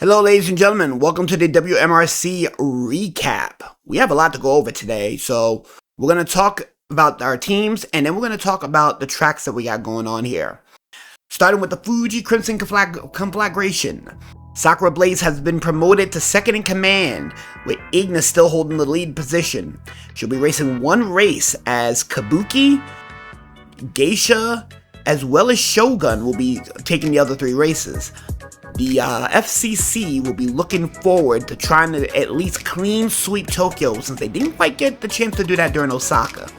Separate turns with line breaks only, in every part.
Hello, ladies and gentlemen. Welcome to the WMRC recap. We have a lot to go over today, so we're going to talk about our teams, and then we're going to talk about the tracks that we got going on here. Starting with the Fuji Crimson Conflagration. Sakura Blaze has been promoted to second in command, with Ignis still holding the lead position. She'll be racing one race as Kabuki, Geisha, as well as Shogun will be taking the other three races. The FCC will be looking forward to trying to at least clean sweep Tokyo, since they didn't quite get the chance to do that during Osaka.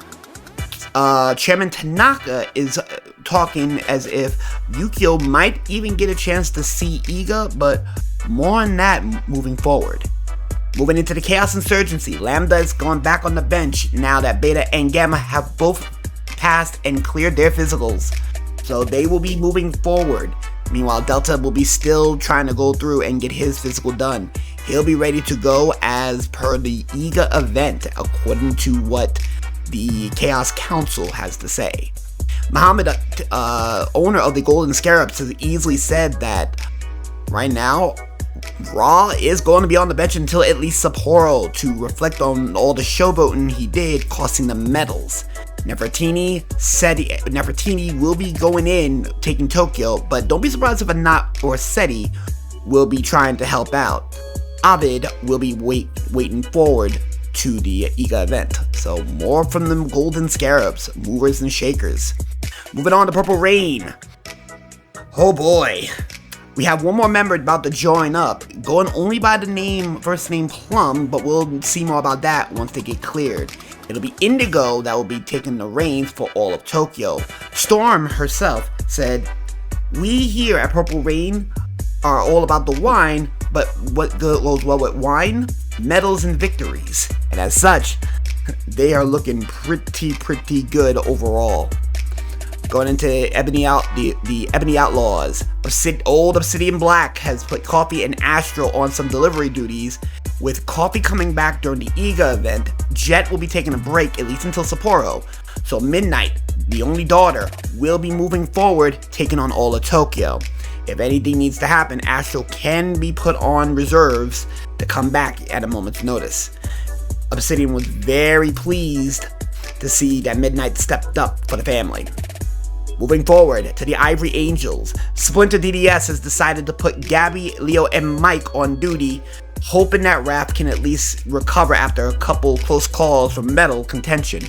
Chairman Tanaka is talking as if Yukio might even get a chance to see Iga, but more on that moving forward. Moving into the Chaos Insurgency, Lambda has gone back on the bench now that Beta and Gamma have both passed and cleared their physicals, so they will be moving forward. Meanwhile, Delta will be still trying to go through and get his physical done. He'll be ready to go as per the Iga event, according to what the Chaos Council has to say. Muhammad, owner of the Golden Scarabs, has easily said that right now, Raw is going to be on the bench until at least Sapporo to reflect on all the showboating he did, costing them medals. Nefertiti will be going in, taking Tokyo, but don't be surprised if Anat or Seti will be trying to help out. Avid will be waiting forward to the Iga event. So more from the Golden Scarabs, movers and shakers. Moving on to Purple Rain. Oh boy. We have one more member about to join up, going only by the first name Plum, but we'll see more about that once they get cleared. It'll be Indigo that will be taking the reins for all of Tokyo. Storm herself said, "We here at Purple Rain are all about the wine, but what goes well with wine? Medals and victories." And as such, they are looking pretty good overall. Going into the Ebony Outlaws. Old Obsidian Black has put Coffee and Astro on some delivery duties. With Coffee coming back during the Iga event, Jet will be taking a break at least until Sapporo. So Midnight, the only daughter, will be moving forward, taking on all of Tokyo. If anything needs to happen, Astro can be put on reserves to come back at a moment's notice. Obsidian was very pleased to see that Midnight stepped up for the family. Moving forward to the Ivory Angels, Splinter DDS has decided to put Gabby, Leo, and Mike on duty, hoping that Raph can at least recover after a couple close calls from medal contention.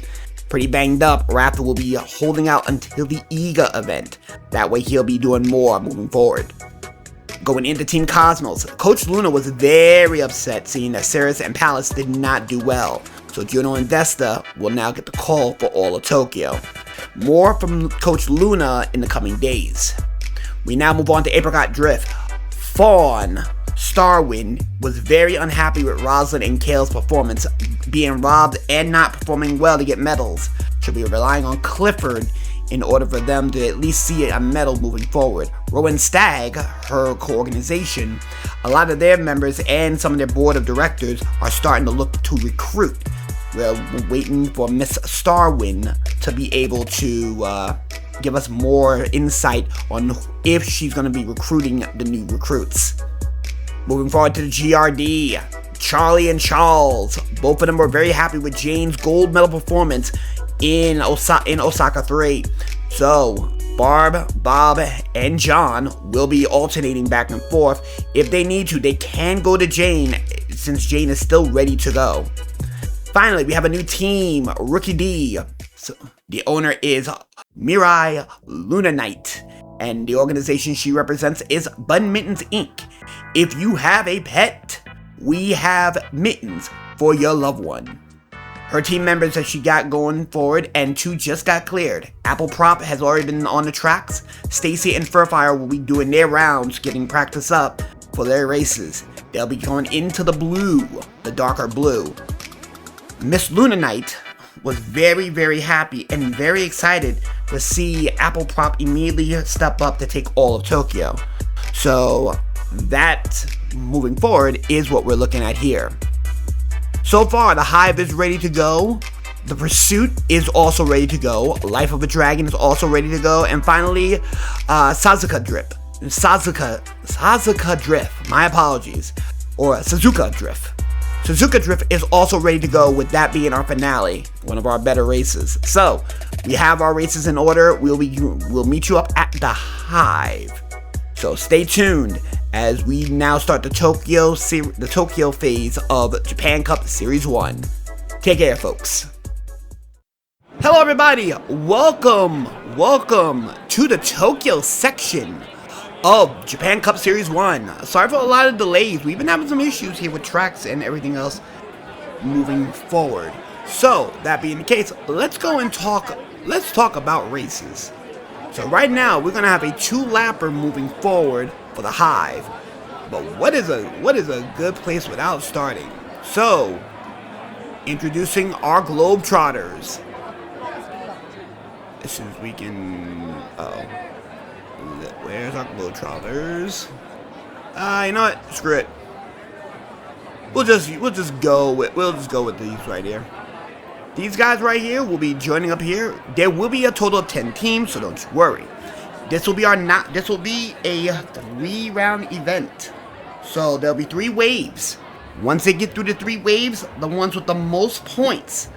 Pretty banged up, Raph will be holding out until the Iga event. That way he'll be doing more moving forward. Going into Team Cosmos, Coach Luna was very upset seeing that Ceres and Palace did not do well, so Juno and Vesta will now get the call for all of Tokyo. More from Coach Luna in the coming days. We now move on to Apricot Drift. Fawn Starwind was very unhappy with Rosalind and Kale's performance, being robbed and not performing well to get medals. She'll be relying on Clifford in order for them to at least see a medal moving forward. Rowan Stagg, her co-organization, a lot of their members and some of their board of directors are starting to look to recruit. We're waiting for Miss Starwind to be able to give us more insight on if she's going to be recruiting the new recruits. Moving forward to the GRD, Charlie and Charles. Both of them were very happy with Jane's gold medal performance in Osaka 3. So, Barb, Bob, and John will be alternating back and forth. If they need to, they can go to Jane, since Jane is still ready to go. Finally, we have a new team, Rookie D. So, the owner is Mirai Luna Knight, and the organization she represents is Bun Mittens Inc. If you have a pet, we have mittens for your loved one. Her team members that she got going forward, and 2 just got cleared. Apple Prop has already been on the tracks. Stacy and Furfire will be doing their rounds, getting practice up for their races. They'll be going into the blue, the darker blue. Miss Luna Knight was very happy and very excited to see Apple Prop immediately step up to take all of Tokyo. So that, moving forward, is what we're looking at here. So far, the Hive is ready to go. The Pursuit is also ready to go. Life of a Dragon is also ready to go. And finally, Sazuka Drip Sazuka Drift. My apologies. Or Suzuka Drift. Suzuka Drift is also ready to go, with that being our finale, one of our better races. So, we have our races in order. We'll meet you up at the Hive. So stay tuned as we now start the Tokyo phase of Japan Cup Series 1. Take care, folks. Hello everybody, welcome to the Tokyo section of Japan Cup Series 1. Sorry for a lot of delays. We've been having some issues here with tracks and everything else moving forward. So, that being the case, let's talk about races. So right now, we're going to have a 2-lapper moving forward for the Hive. But what is a good place without starting? So, introducing our Globetrotters. As soon as we can... where's our Globetrotters? You know what? Screw it. We'll just go with these right here. These guys right here will be joining up here. There will be a total of 10 teams, so don't you worry. This will be a 3-round event. So there'll be 3 waves. Once they get through the 3 waves, the ones with the most points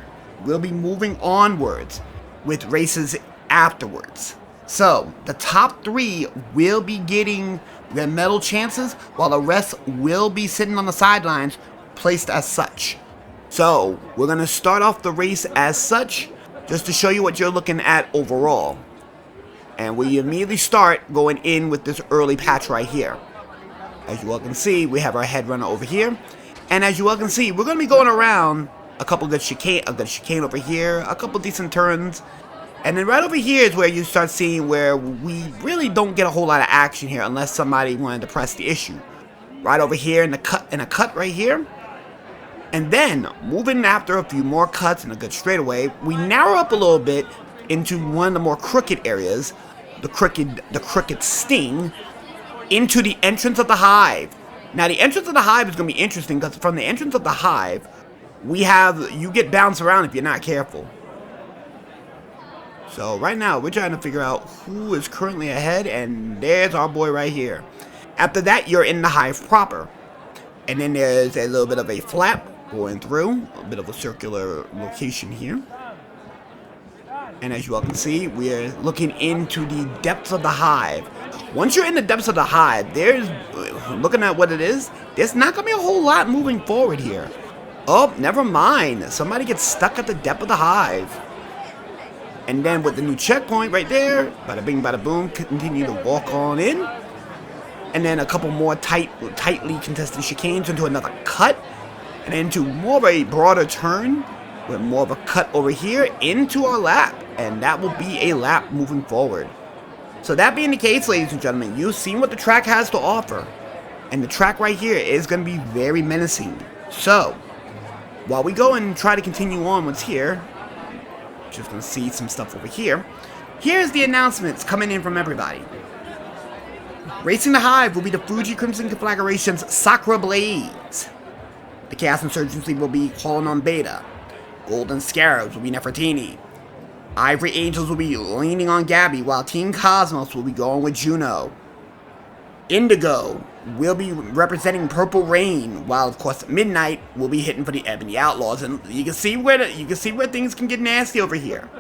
will be moving onwards with races afterwards. So the top 3 will be getting their medal chances, while the rest will be sitting on the sidelines, placed as such. So, we're going to start off the race as such, just to show you what you're looking at overall. And we immediately start going in with this early patch right here. As you all can see, we have our head runner over here. And as you all can see, we're going to be going around a good chicane over here, a couple decent turns. And then right over here is where you start seeing where we really don't get a whole lot of action here unless somebody wanted to press the issue. Right over here in a cut right here. And then, moving after a few more cuts and a good straightaway, we narrow up a little bit into one of the more crooked areas, the crooked sting, into the entrance of the Hive. Now, the entrance of the Hive is going to be interesting, because from the entrance of the Hive, you get bounced around if you're not careful. So, right now, we're trying to figure out who is currently ahead, and there's our boy right here. After that, you're in the Hive proper. And then there's a little bit of a flap going through, a bit of a circular location here. And as you all can see, we're looking into the depths of the Hive. Once you're in the depths of the Hive, looking at what it is, there's not going to be a whole lot moving forward here. Oh, never mind. Somebody gets stuck at the depth of the Hive. And then with the new checkpoint right there, bada bing, bada boom, continue to walk on in. And then a couple more tightly contested chicanes into another cut. And into more of a broader turn with more of a cut over here into our lap. And that will be a lap moving forward. So that being the case, ladies and gentlemen, you've seen what the track has to offer. And the track right here is going to be very menacing. So, while we go and try to continue on what's here, just going to see some stuff over here. Here's the announcements coming in from everybody. Racing the Hive will be the Fuji Crimson Conflagration's Sakura Blades. The Chaos Insurgency will be calling on Beta. Golden Scarabs will be Nefertiti. Ivory Angels will be leaning on Gabby, while Team Cosmos will be going with Juno. Indigo will be representing Purple Rain, while of course Midnight will be hitting for the Ebony Outlaws, and you can see where things can get nasty over here.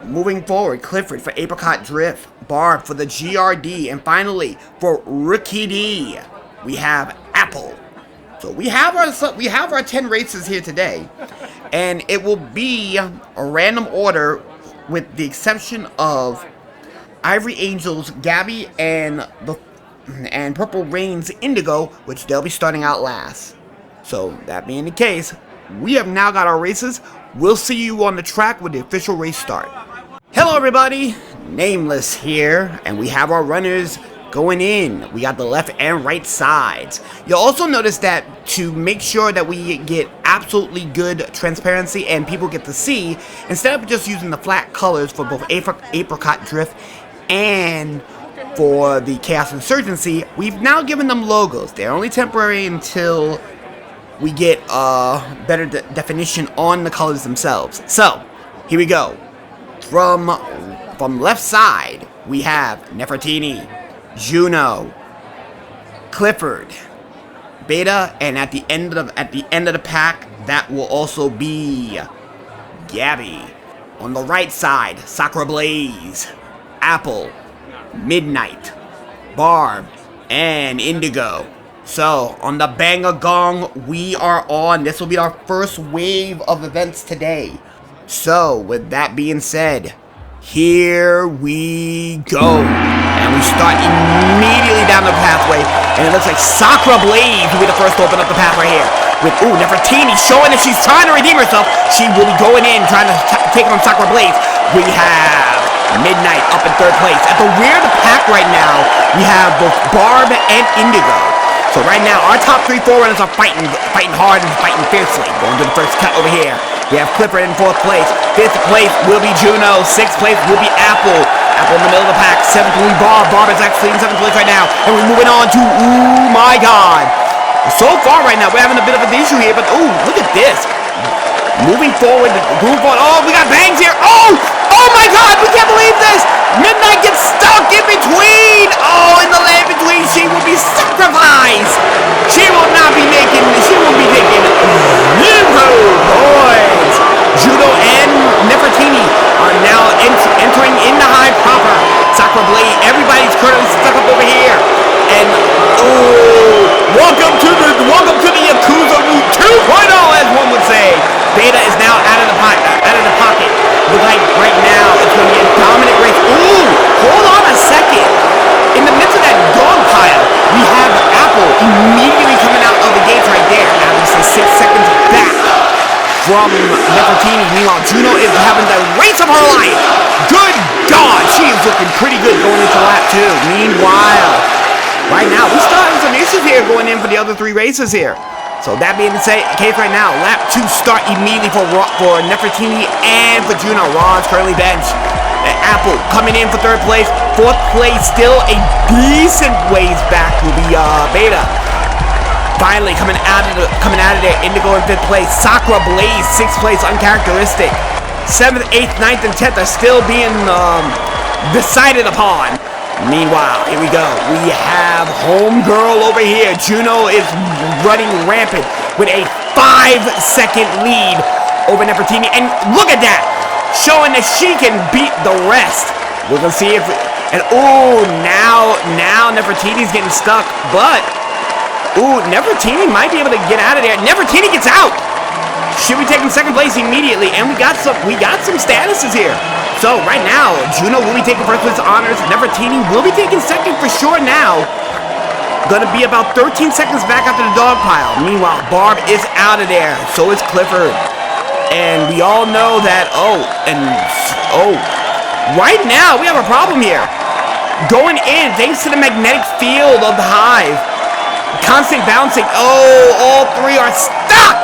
Moving forward, Clifford for Apricot Drift, Barb for the GRD, and finally for Rookie D, we have Apple. So we have our 10 races here today, and it will be a random order with the exception of Ivory Angels, Gabby, and Purple Rain's Indigo, which they'll be starting out last. So that being the case, we have now got our races. We'll see you on the track with the official race start. Hello everybody, Nameless here, and we have our runners going in. We got the left and right sides. You'll also notice that to make sure that we get absolutely good transparency and people get to see, instead of just using the flat colors for both Apricot Drift and for the Chaos Insurgency, we've now given them logos. They're only temporary until we get better definition on the colors themselves. So, here we go. From left side, we have Nefertiti. Juno, Clifford, Beta, and at the end of the pack, that will also be Gabby. On the right side, Sakura Blaze, Apple, Midnight, Barb, and Indigo. So, on the banger gong, we are on. This will be our first wave of events today. So, with that being said, here we go. And we start immediately down the pathway. And it looks like Sakura Blaze will be the first to open up the path right here. With, Nefertiti showing that she's trying to redeem herself. She will be going in, trying to take on Sakura Blaze. We have Midnight up in third place. At the rear of the pack right now, we have both Barb and Indigo. So right now, our top 3 forerunners are fighting hard and fighting fiercely. Going to the first cut over here. We have Clifford in 4th place. 5th place will be Juno. 6th place will be Apple. Apple in the middle of the pack. 7th will be Barb. Barb is actually in 7th place right now. And we're moving on to, oh my god. So far right now, we're having a bit of an issue here. But, look at this. Moving forward. Oh, we got bangs here. Oh my god, we can't believe this. Midnight gets stuck in between. Oh, in the land between, she will be sacrificed. She will be taking 0 points. Judo and Nefertiti are now entering in the Hive proper. Sakura Blade, everybody's currently stuck up over here. And, welcome to the Yakuza Route 2.0, as one would say. Beta is now out of the pocket. Look like right now it's going to be a dominant race. Hold on a second. In the midst of that dog pile, we have Apple immediately coming out of the gates right there. Obviously 6 seconds back from Nefertiti. Meanwhile, Juno is having the race of her life. Good God, she is looking pretty good going into lap 2. Meanwhile, right now, we still having some issues here going in for the other 3 races here. So that being the case right now, lap 2 start immediately for Nefertiti and for Juno. Ron's currently benched. Apple coming in for 3rd place. 4th place, still a decent ways back will be Beta. Finally coming out of there, Indigo in 5th place. Sakura Blaze 6th place, uncharacteristic. 7th, 8th, 9th, and 10th are still being decided upon. Meanwhile, here we go. We have homegirl over here. Juno is running rampant with a 5-second lead over Nefertiti. And look at that! Showing that she can beat the rest. We're going to see if... now Nefertiti's getting stuck. But, Nefertiti might be able to get out of there. Nefertiti gets out! She'll be taking 2nd place immediately. And we got some statuses here. So, right now, Juno will be taking 1st place honors. Nefertiti will be taking 2nd for sure now. Gonna be about 13 seconds back after the dog pile. Meanwhile, Barb is out of there. So is Clifford. And we all know that, right now, we have a problem here. Going in, thanks to the magnetic field of the Hive. Constant bouncing. All 3 are stuck.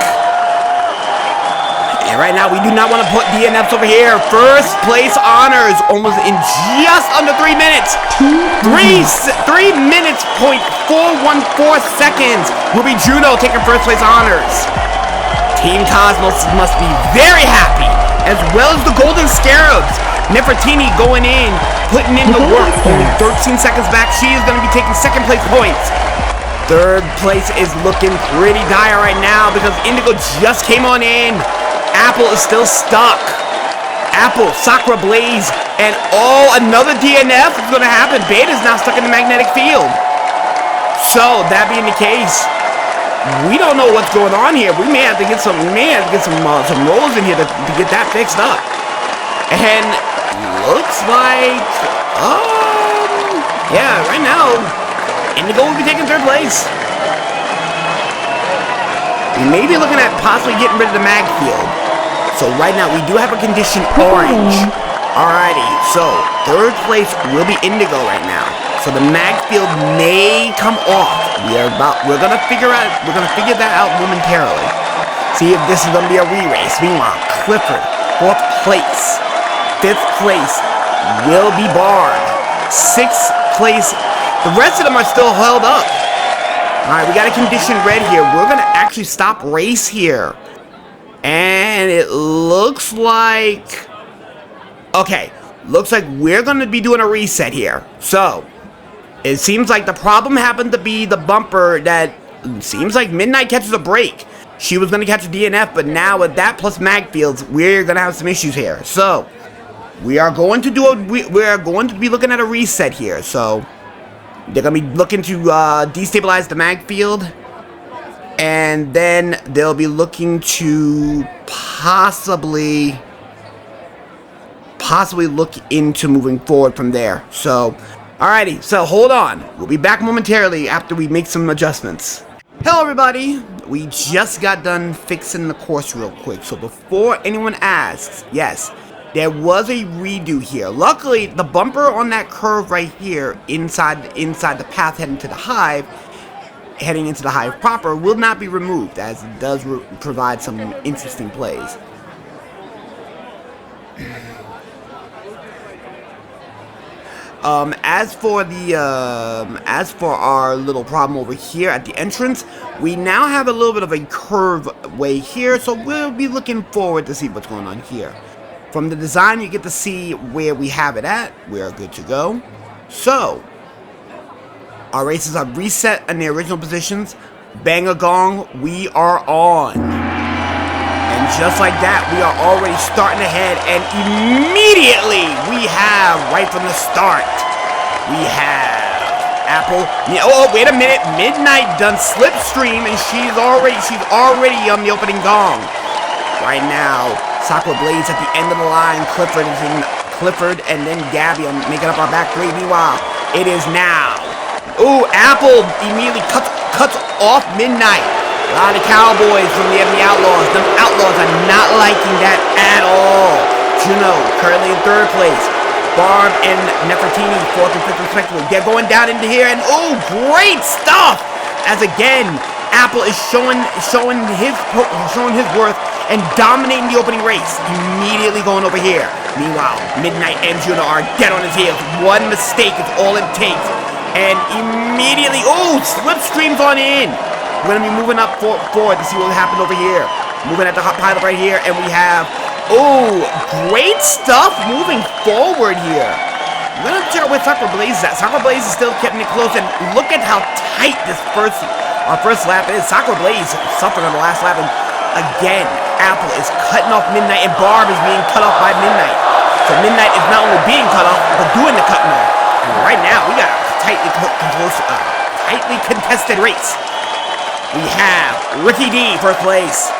And right now, we do not want to put DNFs over here. 1st place honors, almost in just under 3 minutes. 3 minutes, 0.414 seconds will be Juno taking 1st place honors. Team Cosmos must be very happy, as well as the Golden Scarabs. Nefertiti going in, putting in the work. Only 13 seconds back, she is going to be taking 2nd place points. 3rd place is looking pretty dire right now because Indigo just came on in. Apple is still stuck. Apple, Sakura Blaze, and another DNF is going to happen. Beta's now stuck in the magnetic field. So, that being the case, we don't know what's going on here. We may have to get some rolls in here to get that fixed up. And looks like, right now, Indigo will be taking 3rd place. We may be looking at possibly getting rid of the mag field. So right now, we do have a condition orange. Alrighty, so 3rd place will be Indigo right now. So the mag field may come off. We're gonna figure that out momentarily. See if this is gonna be a re-race. Meanwhile, Clifford, 4th place. 5th place will be Barb. 6th place. The rest of them are still held up. Alright, we got a condition red here. We're gonna actually stop race here. And it looks like... Okay, looks like we're gonna be doing a reset here. So, It seems like the problem happened to be the bumper that seems like Midnight catches a break. She was going to catch a DNF, but now with that plus mag fields, we're going to have some issues here. So, we are going to be looking at a reset here. So, they're going to be looking to destabilize the mag field. And then they'll be looking to possibly look into moving forward from there. So, alrighty, so hold on. We'll be back momentarily after we make some adjustments. Hello everybody! We just got done fixing the course real quick, so before anyone asks, yes, there was a redo here. Luckily, the bumper on that curve right here, inside the path heading into the Hive proper, will not be removed, as it does provide some interesting plays. As for our little problem over here at the entrance, we now have a little bit of a curve way here, so we'll be looking forward to see what's going on here. From the design, you get to see where we have it at. We're good to go. So, our races are reset in their original positions. Bang a gong, we are on. And just like that, we are already starting ahead, and immediately we have, right from the start, we have Apple. Oh, wait a minute. Midnight done slipstream, and she's already on the opening gong. Right now, Sakura Blaze at the end of the line. Clifford and then Gabby making up our back three. Meanwhile, it is now. Ooh, Apple immediately cuts off Midnight. A lot of Cowboys from the Ebony Outlaws. Them Outlaws are not liking that at all. Juno currently in third place. Barb and Nefertiti, fourth and fifth respectively. They're going down into here, and oh, great stuff! As again, Apple is showing his worth and dominating the opening race. Immediately going over here. Meanwhile, Midnight and Juno are dead on his heels. One mistake is all it takes, and immediately, oh, slipstreams on in. We're going to be moving up forward to see what happened over here. Moving at the hot pilot right here, and we have, oh, great stuff moving forward here. We're going to check out where Sakura Blaze is at. Sakura Blaze is still keeping it close, and look at how tight our first lap is. Sakura Blaze suffering on the last lap, and again, Apple is cutting off Midnight, and Barb is being cut off by Midnight. So Midnight is not only being cut off, but doing the cutting off. And right now, we got a tightly contested race. We have Ricky D, first place.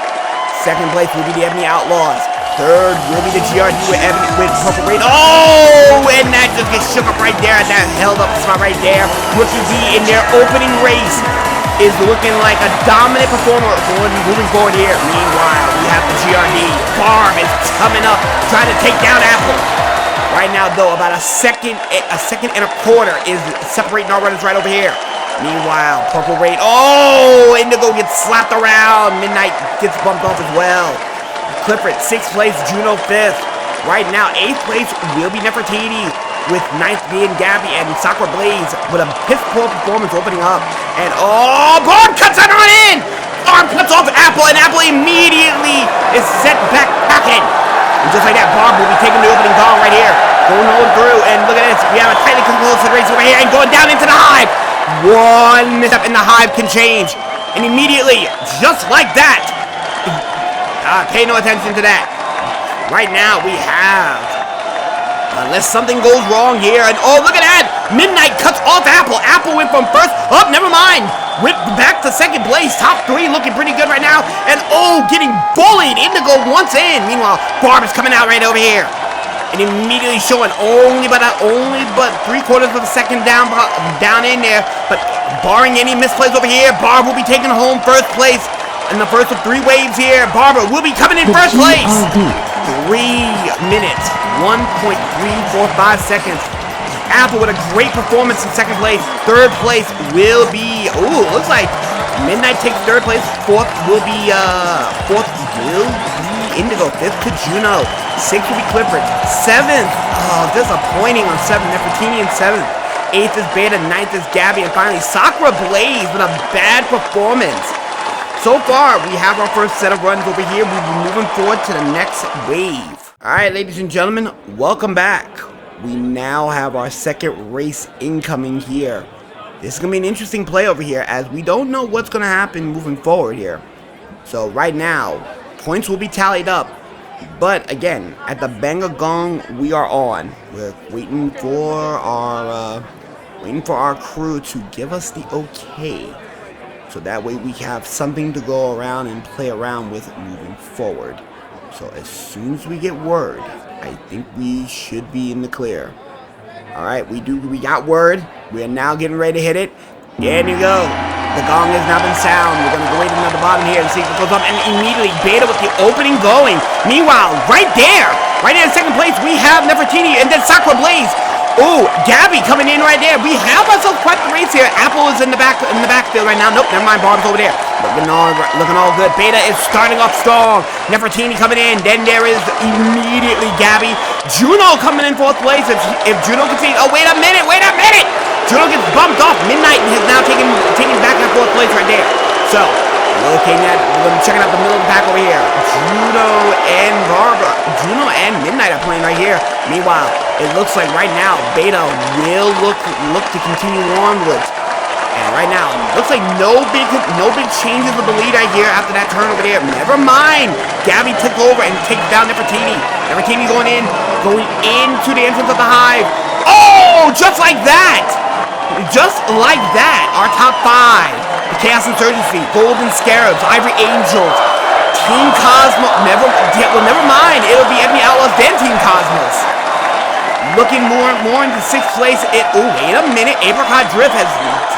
Second place will be the Ebony Outlaws. Third will be the GRD with Purple Rain. Oh, and that just gets shook up right there. That held up spot right there. Ricky D in their opening race is looking like a dominant performer moving forward here. Meanwhile, we have the GRD. Barb is coming up, trying to take down Apple. Right now, though, about a second and a quarter is separating our runners right over here. Meanwhile, Purple Rain. Oh, Indigo gets slapped around. Midnight gets bumped off as well. Clifford, 6th place. Juno, 5th. Right now, 8th place will be Nefertiti, with 9th being Gabby, and Sakura Blaze with a piss-poor performance opening up. And oh, Barb cuts that on in! Barb cuts off Apple, and Apple immediately is set back in. And just like that, Barb will be taking the opening gong right here. Going through, and look at this. We have a tightly controlled race over here, and going down into the Hive. One misstep in the Hive can change. And immediately, just like that, pay no attention to that. Right now, we have, unless something goes wrong here, and oh, look at that! Midnight cuts off Apple. Apple went from first, oh, never mind. Went back to second place. Top 3 looking pretty good right now. And oh, getting bullied. Indigo once in. Meanwhile, Barb is coming out right over here. And immediately showing only but 3/4 of a second down in there. But barring any misplays over here, Barb will be taking home first place in the first of 3 waves here. Barbara will be coming in first place. 3 minutes, 1.345 seconds. Apple with a great performance in second place. Third place will be, ooh, looks like Midnight takes third place. Fourth will be Indigo. 5th to Juno. 6th will be Clifford. 7th, oh, disappointing on 7th. Nefertiti in 7th. 8th is Beta. 9th is Gabby. And finally, Sakura Blaze with a bad performance. So far, we have our first set of runs over here. We'll be moving forward to the next wave. Alright, ladies and gentlemen, welcome back. we now have our second race incoming here. This is going to be an interesting play over here as we don't know what's going to happen moving forward here. So right now, points will be tallied up. But again, at the bang of gong, we are on. We're waiting for our crew to give us the okay. So that way we have something to go around and play around with moving forward. So as soon as we get word, I think we should be in the clear. Alright, we got word. We are now getting ready to hit it. There you go. The gong has now been sound. We're going to go wait another bottom here and see if it goes up. And immediately, Beta with the opening going. Meanwhile, right there in second place, we have Nefertiti and then Sakura Blaze. Ooh, Gabby coming in right there. We have ourselves quite the race here. Apple is in the backfield right now. Nope, never mind. Barb's over there. Looking all good. Beta is starting off strong. Nefertiti coming in. Then there is immediately Gabby. Juno coming in fourth place. If Juno can see, oh, wait a minute. Juno gets bumped off. Midnight has now taken back that fourth place right there. So, we're checking out the middle of the pack over here. Juno and Midnight are playing right here. Meanwhile, it looks like right now Beta will look to continue onwards. And right now, looks like no big changes of the lead right here after that turn over there. Never mind. Gabby took over and takes down Nefertiti. Nefertiti going into the entrance of the Hive. Oh, just like that. Our top 5. The Chaos Insurgency, Golden Scarabs, Ivory Angels, Team Cosmos. Never mind. It'll be Enemy Outlaws then Team Cosmos. Looking more into 6th place. Oh, wait a minute. Apricot Drift has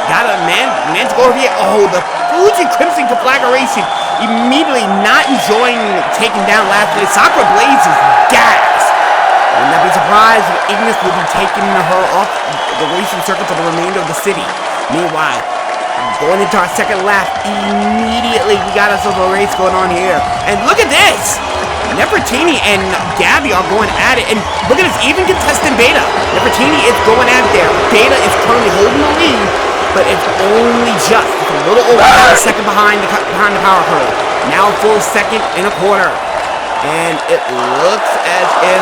got a man to go over here. Oh, the Fuji Crimson Conflagration immediately not enjoying taking down last place. Sakura Blaze is gas. I would not be surprised if Ignis will be taking her off the racing circuit for the remainder of the city. Meanwhile, going into our second lap, immediately we got ourselves a race going on here. And look at this! Nefertiti and Gabby are going at it. And look at this, even contestant Beta. Nefertiti is going at it there. Beta is currently holding the lead, but it's only just a little over a second behind the power curve. Now full second and a quarter. And it looks as if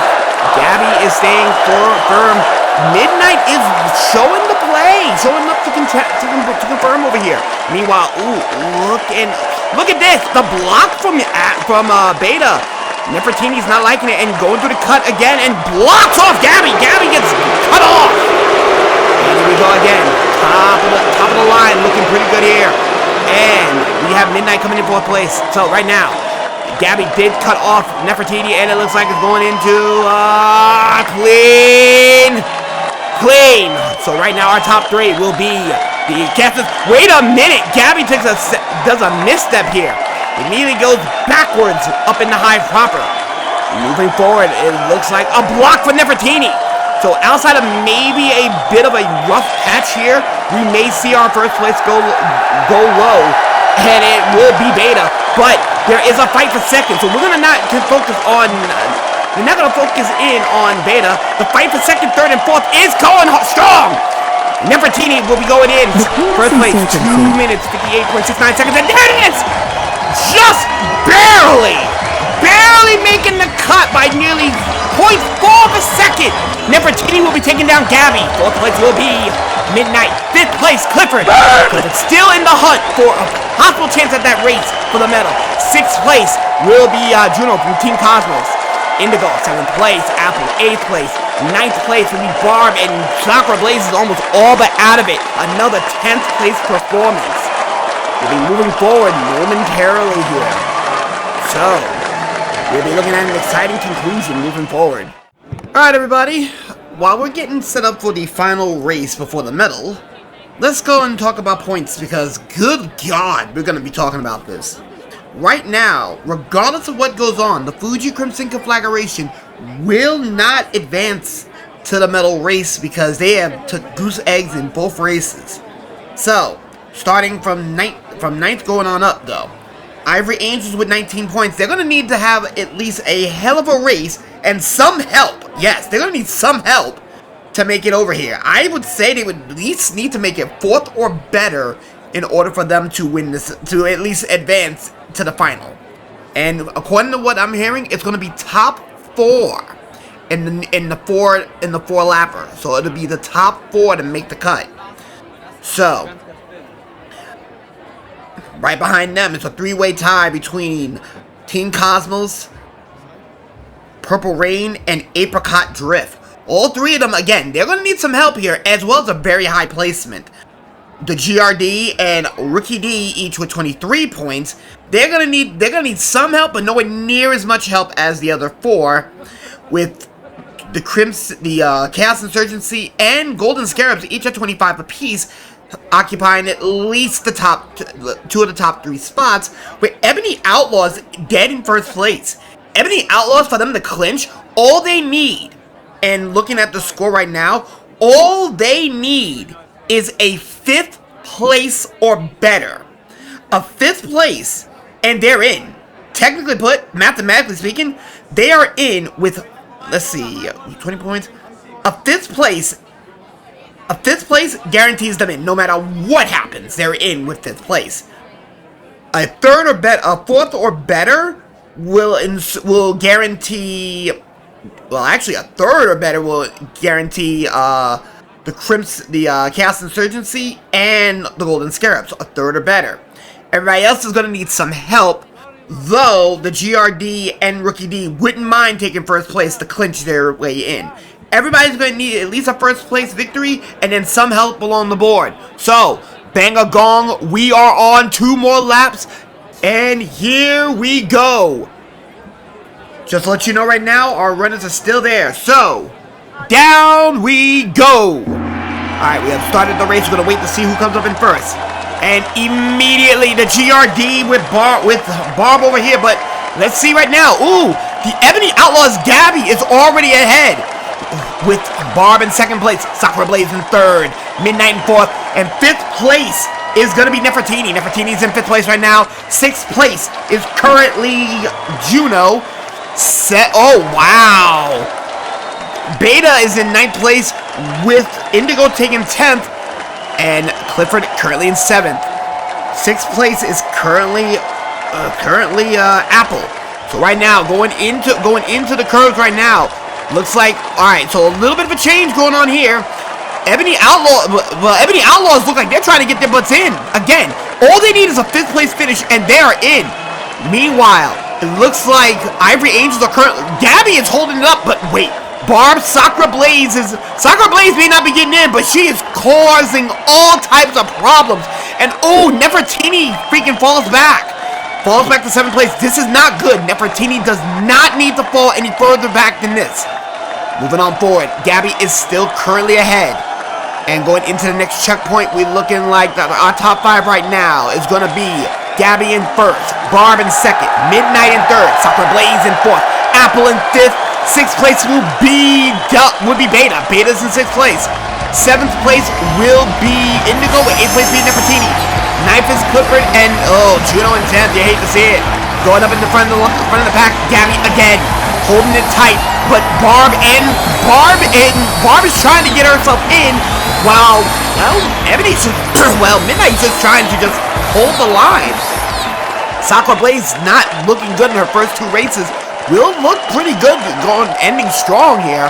Gabby is staying firm. Midnight is showing the play, showing up to confirm over here. Meanwhile, ooh, look at this, the block from Beta. Nefertiti's not liking it and going through the cut again and blocks off Gabby. Gabby gets cut off. And here we go again. Top of the line, looking pretty good here. And we have Midnight coming in 4th place. So right now, Gabby did cut off Nefertiti, and it looks like it's going into clean. So right now our top 3 will be the Castles. Wait a minute, Gabby does a misstep here. Immediately goes backwards up in the Hive proper. Moving forward, it looks like a block for Nefertiti. So outside of maybe a bit of a rough patch here, we may see our 1st place go low, and it will be Beta. But there is a fight for 2nd, so we're gonna not focus on. We're not gonna focus in on Beta. The fight for 2nd, 3rd, and 4th is going strong. Nefertiti will be going in 1st place, 2 minutes 58.69 seconds, and there it is. Just barely making the cut by nearly 0.4 of a second. Nefertiti will be taking down Gabby. 4th place will be Midnight. 5th place, Clifford. But it's still in the hunt for a possible chance at that race for the medal. 6th place will be Juno from Team Cosmos. Indigo, 7th place. Apple, 8th place. 9th place will be Barb, and Sakura Blaze is almost all but out of it. Another 10th place performance. We'll be moving forward momentarily here. So, we'll be looking at an exciting conclusion moving forward. Alright everybody, while we're getting set up for the final race before the medal, let's go and talk about points because good God, we're going to be talking about this. Right now, regardless of what goes on, the Fuji Crimson Conflagration will not advance to the medal race because they have took goose eggs in both races. So, starting from ninth going on up though. Ivory Angels with 19 points. They're going to need to have at least a hell of a race and some help. Yes, they're going to need some help to make it over here. I would say they would at least need to make it 4th or better in order for them to win this, to at least advance to the final. And according to what I'm hearing, it's going to be top 4. in the four lapper. So it'll be the top 4 to make the cut. So right behind them, it's a 3-way tie between Team Cosmos, Purple Rain, and Apricot Drift. All 3 of them, again, they're going to need some help here, as well as a very high placement. The GRD and Rookie D, each with 23 points, they're gonna need some help, but nowhere near as much help as the other 4. With the Chaos Insurgency and Golden Scarabs, each at 25 apiece, occupying at least the top 2 of the top 3 spots, with Ebony Outlaws dead in first place. Ebony Outlaws, for them to clinch, all they need, and looking at the score right now, all they need is a 5th place or better. A 5th place, and they're in. Technically put, mathematically speaking, they are in with, let's see, 20 points. A 5th place guarantees them in. No matter what happens, they're in with 5th place. A 4th or better will guarantee. Well, actually, a 3rd or better will guarantee the Chaos Insurgency and the Golden Scarabs. A 3rd or better. Everybody else is going to need some help, though the GRD and Rookie D wouldn't mind taking first place to clinch their way in. Everybody's going to need at least a first place victory and then some help along the board. So, bang a gong, we are on 2 more laps, and here we go. Just to let you know right now, our runners are still there. So, down we go. Alright, we have started the race. We're going to wait to see who comes up in first. And immediately the GRD with Barb over here. But let's see right now. Ooh, the Ebony Outlaws Gabby is already ahead. With Barb in 2nd place, Sakura Blaze in 3rd, Midnight in 4th, and 5th place is going to be Nefertiti. Nefertiti's in 5th place right now. 6th place is currently Juno. Oh, wow. Beta is in 9th place with Indigo taking 10th and Clifford currently in 7th. 6th place is currently Apple. So right now, going into the curves right now, looks like, alright, so a little bit of a change going on here. Ebony Outlaws look like they're trying to get their butts in. Again, all they need is a 5th place finish and they are in. Meanwhile, it looks like Ivory Angels are currently... Gabby is holding it up, but wait. Sakura Blaze may not be getting in, but she is causing all types of problems. And oh, Nefertiti freaking falls back. Falls back to 7th place. This is not good. Nefertiti does not need to fall any further back than this. Moving on forward. Gabby is still currently ahead. And going into the next checkpoint, we're looking like our top 5 right now is going to be Gabby in 1st, Barb in 2nd, Midnight in 3rd, Sakura Blaze in 4th, Apple in 5th, 6th place will be Beta. Beta's in 6th place. 7th place will be Indigo, with 8th place being Nefertiti. 9th is Clifford, and oh, Juno in 10th. You hate to see it. Going up in the front of the pack, Gabby again, holding it tight. But Barb is trying to get herself in, while Ebony's just Midnight's just trying to hold the line. Sakura Blaze not looking good in her first 2 races. Will look pretty good ending strong here.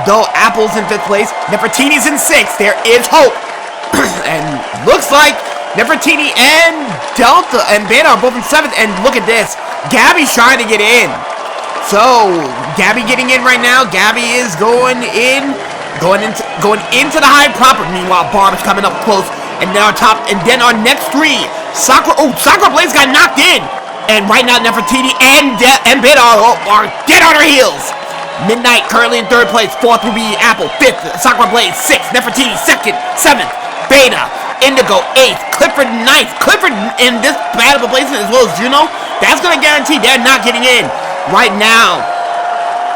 Though Apple's in 5th place, Nefertiti's in 6th. There is hope. And looks like Nefertiti and Delta and Beta are both in 7th. And look at this. Gabby's trying to get in. So, Gabby getting in right now. Gabby is going into the Hive proper. Meanwhile, Barb is coming up close. And then our next 3. Sakura Blaze got knocked in. And right now, Nefertiti and Beta are dead on her heels. Midnight currently in 3rd place. 4th will be Apple. 5th, Sakura Blaze. 6th, Nefertiti. 2nd, 7th, Beta. Indigo, 8th. Clifford, 9th. Clifford in this bad of a placement as well as Juno. That's going to guarantee they're not getting in right now.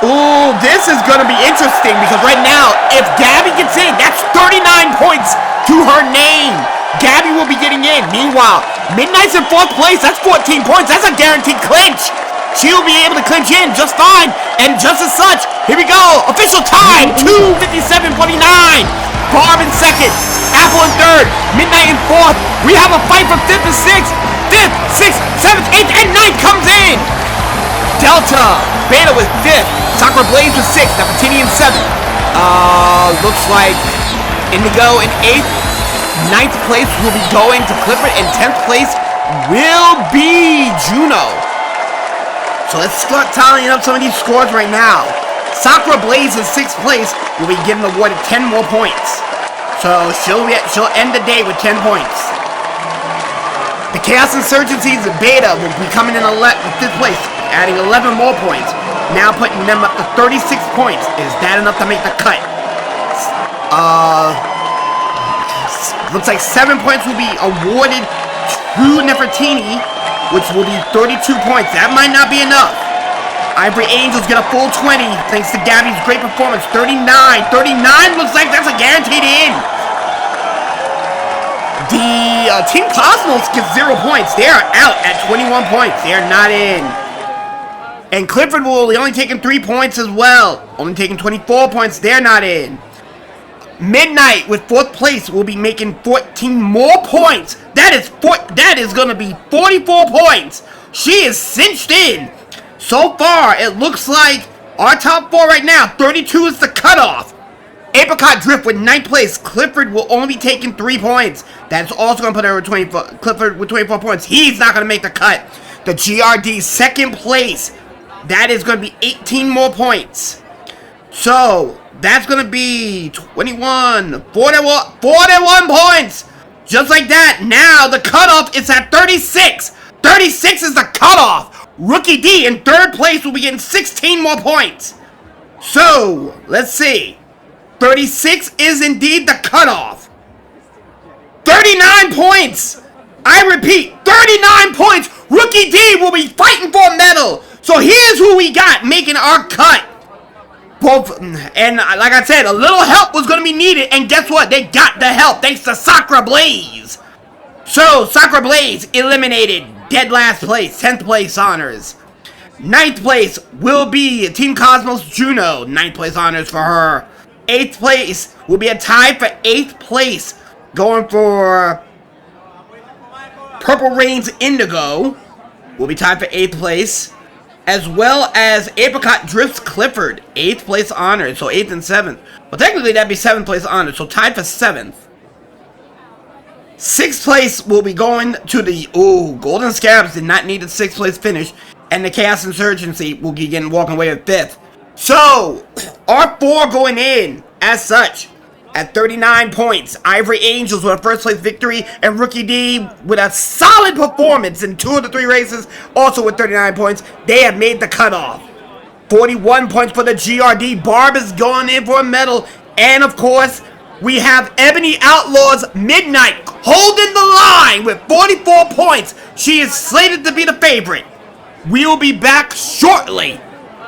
Ooh, this is going to be interesting because right now, if Gabby gets in, that's 39 points to her name. Gabby will be getting in. Meanwhile, Midnight's in 4th place. That's 14 points. That's a guaranteed clinch. She'll be able to clinch in just fine. And just as such, here we go. Official time, 2:57:49. Barb in 2nd. Apple in 3rd. Midnight in 4th. We have a fight for 5th and 6th. 5th, 6th, 7th, 8th, and 9th comes in. Delta, Beta with 5th. Sakura Blaze with 6. Nefertiti in 7. Looks like Indigo in 8th. 9th place will be going to Clifford, and 10th place will be Juno. So let's start tallying up some of these scores right now. Sakura Blaze in 6th place will be given awarded 10 more points. So she'll end the day with 10 points. The Chaos Insurgency's Beta will be coming in 5th place, adding 11 more points. Now putting them up to 36 points. Is that enough to make the cut? Looks like 7 points will be awarded to Nefertiti, which will be 32 points. That might not be enough. Ivory Angels get a full 20 thanks to Gabby's great performance. 39 looks like that's a guaranteed in. The Team Cosmos gets 0 points. They are out at 21 points. They are not in. And Clifford will only taking 3 points as well. Only taking 24 points. They're not in. Midnight with 4th place will be making 14 more points. That is going to be 44 points. She is cinched in. So far, it looks like our top 4 right now, 32 is the cutoff. Apricot Drift with 9th place. Clifford will only be taking 3 points. That's also going to put her with Clifford with 24 points. He's not going to make the cut. The GRD 2nd place. That is going to be 18 more points. So that's going to be 41 points. Just like that. Now the cutoff is at 36. 36 is the cutoff. Rookie D in 3rd place will be getting 16 more points. So let's see. 36 is indeed the cutoff. 39 points. I repeat, 39 points. Rookie D will be fighting for a medal. So here's who we got making our cut. Both, and like I said, a little help was going to be needed. And guess what? They got the help thanks to Sakura Blaze. So Sakura Blaze eliminated. Dead last place. 10th place honors. 9th place will be Team Cosmos Juno. 9th place honors for her. 8th place will be a tie for 8th place. Going for Purple Rain's Indigo. Will be tied for 8th place. As well as Apricot Drift's Clifford. 8th place honors. So 8th and 7th. Well, technically that'd be 7th place honors. So tied for 7th. 6th place will be going to the... Golden Scabs did not need a 6th place finish. And the Chaos Insurgency will be walking away with 5th. So, our 4 going in, as such, at 39 points. Ivory Angels with a 1st place victory. And Rookie D with a solid performance in 2 of the 3 races. Also with 39 points. They have made the cutoff. 41 points for the GRD. Barb is going in for a medal. And, of course... we have Ebony Outlaws Midnight holding the line with 44 points. She is slated to be the favorite. We will be back shortly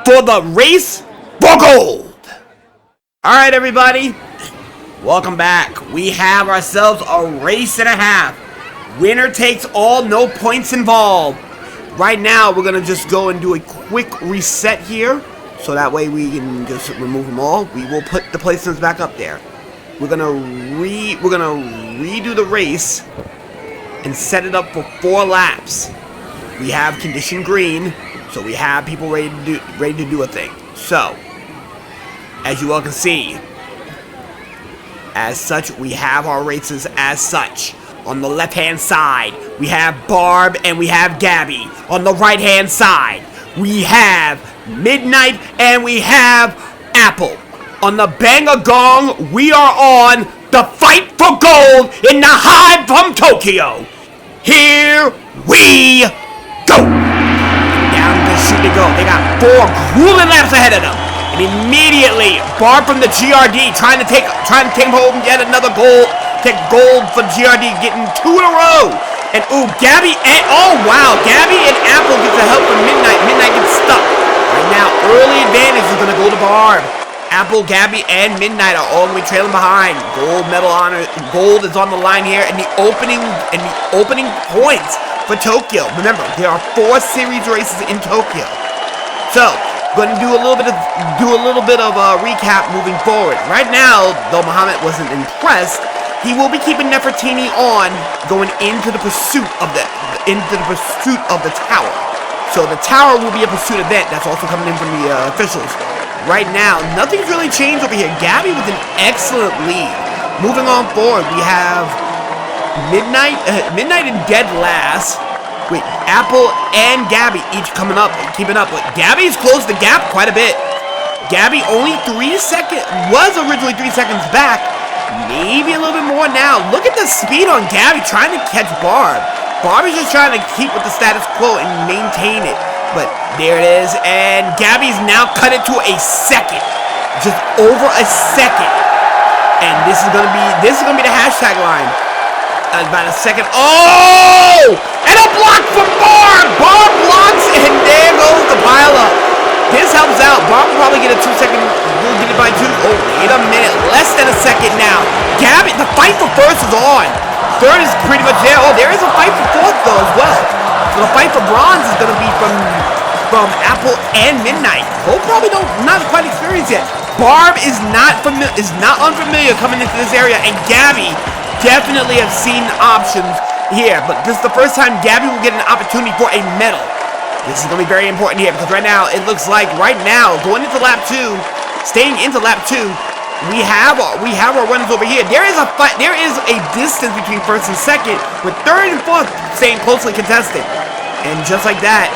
for the race for gold. Alright everybody, welcome back. We have ourselves a race and a half. Winner takes all, no points involved. Right now we're going to just go and do a quick reset here. So that way we can just remove them all. We will put the placements back up there. We're gonna redo the race and set it up for 4 laps. We have condition green, so we have people ready to do a thing. So, as you all can see, as such, we have our races as such. On the left-hand side, we have Barb and we have Gabby. On the right-hand side, we have Midnight and we have Apple. On the Banger Gong, we are on the fight for gold in the Hive from Tokyo. Here we go. Down the chute they go. They got 4 grueling laps ahead of them. And immediately, Barb from the GRD trying to take home yet another gold. Take gold for GRD, getting 2 in a row. And Gabby and Gabby and Apple get the help from Midnight. Midnight gets stuck. Right now, early advantage is gonna go to Barb. Apple, Gabby, and Midnight are all going to be trailing behind. Gold medal honor. Gold is on the line here in the opening points for Tokyo. Remember, there are 4 series races in Tokyo. So, going to do a little bit of a recap moving forward. Right now, though Muhammad wasn't impressed, he will be keeping Nefertiti on going into the pursuit of the tower. So the tower will be a pursuit event. That's also coming in from the officials. right now, nothing's really changed over here. Gabby with an excellent lead. Moving on forward, we have Midnight and dead last. Wait, Apple and Gabby each coming up, keeping up. But Gabby's closed the gap quite a bit. Gabby only 3 seconds, was originally 3 seconds back. Maybe a little bit more now. Look at the speed on Gabby trying to catch Barb. Barb is just trying to keep with the status quo and maintain it. But there it is, and Gabby's now cut it to a second. Just over a second. And this is gonna be the hashtag line. About a second. Oh! And a block from Barb! Barb blocks, and there goes the pileup. This helps out. Barb will probably get a 2 second. We'll get it by 2. Oh, wait a minute. Less than a second now. Gabby, the fight for first is on. Third is pretty much there. Oh, there is a fight for fourth, though, as well. So the fight for bronze is going to be from Apple and Midnight. Both probably not quite experienced yet. Barb is not unfamiliar coming into this area, and Gabby definitely have seen options here, but this is the first time Gabby will get an opportunity for a medal. This is going to be very important here, because right now, it looks like going into lap 2, staying into lap 2, we have our runners over here. There is a distance between first and second, with third and fourth staying closely contested. And just like that,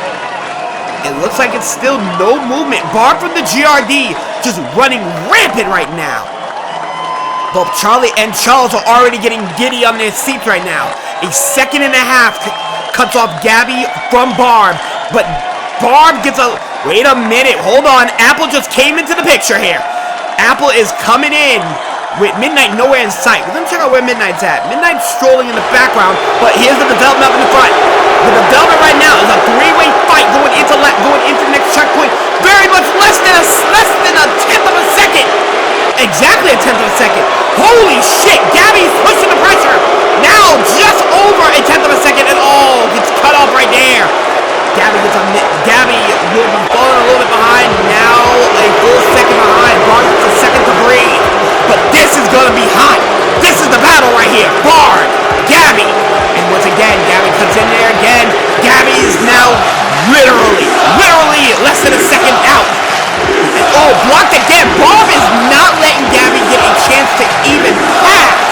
it looks like it's still no movement. Barb from the GRD just running rampant right now. Both Charlie and Charles are already getting giddy on their seats right now. A second and a half cuts off Gabby from Barb, but Barb gets a... Wait a minute, hold on. Apple just came into the picture here. Apple is coming in with Midnight nowhere in sight. We're going to check out where Midnight's at. Midnight's strolling in the background, but here's the development up in the front. The development right now is a three-way fight going into the next checkpoint. Very much less than a tenth of a second. Exactly a tenth of a second. Holy shit, Gabby's pushing the pressure. Now just over a tenth of a second, and gets cut off right there. Gabby will be falling a little bit behind. Now a full second behind. Barb gets a second to breathe. But this is gonna be hot. This is the battle right here. Barb, Gabby, and once again, Gabby cuts in there again. Gabby is now literally less than a second out. And blocked again. Barb is not letting Gabby get a chance to even pass.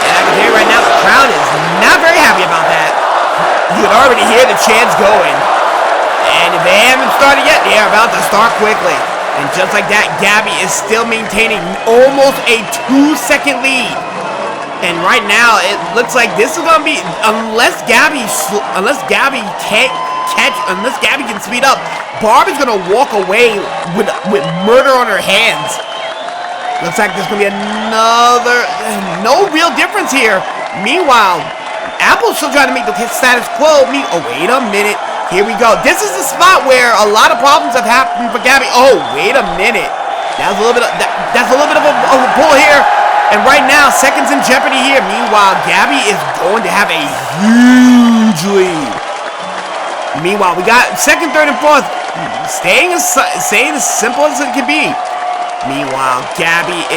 And I can hear right now the crowd is not very happy about that. You can already hear the chants going. And if they haven't started yet, they are about to start quickly. And just like that, Gabby is still maintaining almost a 2-second lead. And right now, it looks like this is gonna be, unless Gabby can speed up, Barb is gonna walk away with murder on her hands. Looks like there's gonna be no real difference here. Meanwhile, Apple's still trying to make the status quo. Oh, wait a minute. Here we go. This is the spot where a lot of problems have happened for Gabby. Oh, wait a minute. That's a little bit of a pull here. And right now, seconds in jeopardy here. Meanwhile, Gabby is going to have a huge lead. Meanwhile, we got second, third, and fourth staying as simple as it can be. Meanwhile, Gabby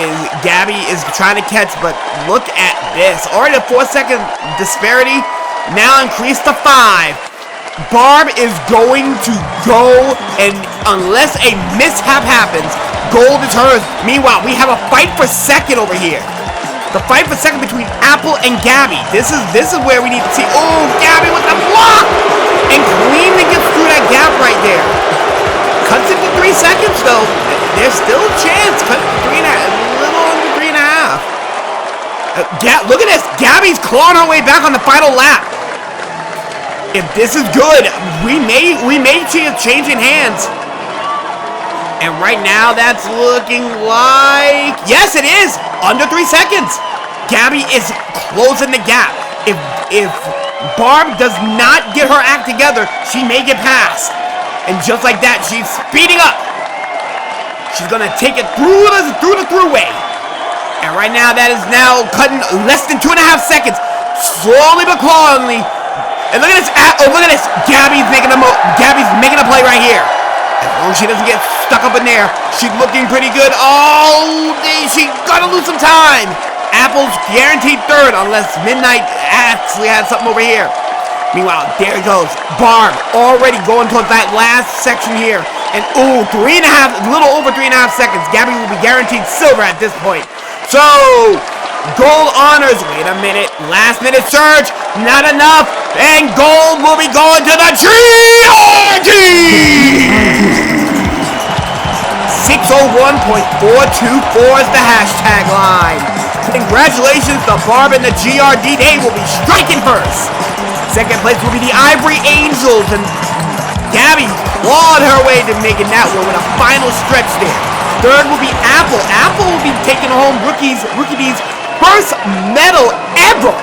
is trying to catch, but look at this. Already a 4-second disparity, now increased to 5. Barb is going to go, and unless a mishap happens, gold is hers. Meanwhile, we have a fight for second over here. The fight for second between Apple and Gabby. This is where we need to see. Oh, Gabby with the block! And cleanly gets through that gap right there. Cuts it to 3 seconds, though. There's still a chance. Cut it to a little under 3.5. Look at this. Gabby's clawing her way back on the final lap. If this is good, we may see a change in hands. And right now, that's looking like... Yes, it is! Under 3 seconds! Gabby is closing the gap. If Barb does not get her act together, she may get past. And just like that, she's speeding up. She's gonna take it through the throughway. And right now, that is now cutting less than 2.5 seconds. Slowly but clawingly. And look at this. Oh, look at this. Gabby's making a play right here. As long as she doesn't get stuck up in there, she's looking pretty good. Oh, she gotta lose some time. Apple's guaranteed third unless Midnight actually has something over here. Meanwhile, there it goes. Barb already going towards that last section here. And ooh, a little over 3.5 seconds. Gabby will be guaranteed silver at this point. So, gold honors. Wait a minute. Last minute surge. Not enough. And gold will be going to the TRT! 601.424 is the hashtag line. Congratulations to Barb and the GRD. They will be striking first. Second place will be the Ivory Angels, and Gabby clawed her way to making that one with a final stretch there. Third will be Apple. Apple will be taking home Rookie D's first medal ever.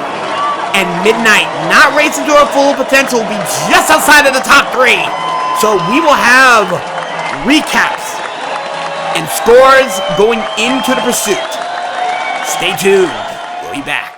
And Midnight, not racing to her full potential, will be just outside of the top 3. So we will have recaps and scores going into the pursuit. Stay tuned. We'll be back.